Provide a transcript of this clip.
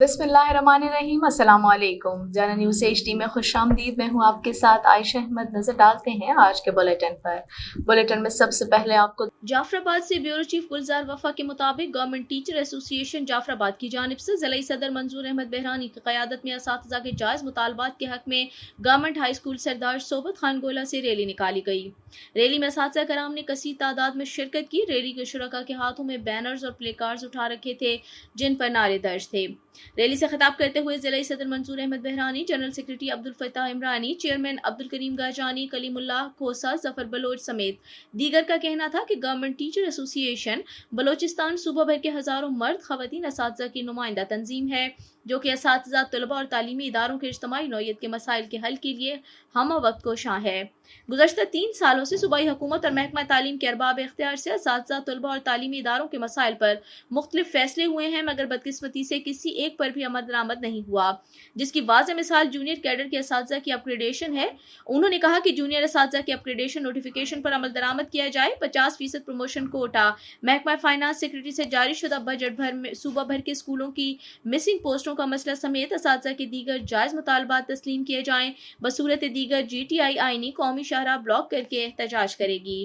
बिस्मिल्लाहिर्रहमानिर्रहीम, अस्सलाम वालेकुम। जाना न्यूज़ HD में खुश आमदीद। मैं हूँ आपके साथ आयशा अहमद। नजर डालते हैं आज के बुलेटिन पर। बुलेटिन में सबसे पहले आपको जाफराबाद से ब्यूरो चीफ गुलजार वफा के मुताबिक गवर्नमेंट टीचर एसोसिएशन जाफराबाद की जानिब से ज़िला सदर मंजूर अहमद बहरानी की क़यादत में असातिज़ा के जायज़ मुतालबात के हक में गवर्नमेंट हाई स्कूल सरदार सोबत खान गोला से रैली निकाली गई। रैली में असातिज़ा कराम ने कसीर तादाद में शिरकत की। रैली के शुरका के हाथों में बैनर्स और प्ले कार्ड्स उठा रखे थे जिन पर नारे दर्ज थे। रैली से खिताब करते हुए जिला सदर Manzoor Ahmed Bahrani, general secretary Abdul Fatah Imrani, chairman Abdul Karim Gajani, Kalimullah Khosa, Zafar Baloch समेत दीगर का कहना था कि गवर्नमेंट टीचर एसोसिएशन बलोचिस्तान सूबा भर के हजारों मर्द खवातीन असातिज़ा की नुमाइंदा तंजीम है जो कि असातिज़ा, तलबा और तालीमी इदारों के इज्तिमाई नौइयत के मसाइल के हल के लिए हम वक्त कोशां है। गुज़श्ता 3 सालों से सूबाई हुकूमत और महकमा तालीम के अरबाब इख्तियार से असातिज़ा, तलबा और तालीमी इदारों के मसाइल पर मुख्तलिफ फैसले हुए हैं, मगर बदकिस्मती से किसी एक पर भी अमल दरामद नहीं हुआ, जिसकी वाज़ेह मिसाल जूनियर कैडर के असातिज़ा की अपग्रेडेशन है। उन्होंने कहा कि जूनियर असातिज़ा के अपग्रेडेशन नोटिफिकेशन पर अमल दरामद किया जाए। 50% प्रमोशन कोटा, महकमा फाइनेंस सेक्रेटरी से जारी शुदा बजट भर में सूबा भर के स्कूलों की मिसिंग पोस्टों का मसला समेत असातिज़ा के दीगर जायज़ मुतालबात तस्लीम किए जाएं। बसूरत दीगर GTI आईनी कौमी शाहराह ब्लॉक करके एहतजाज करेगी।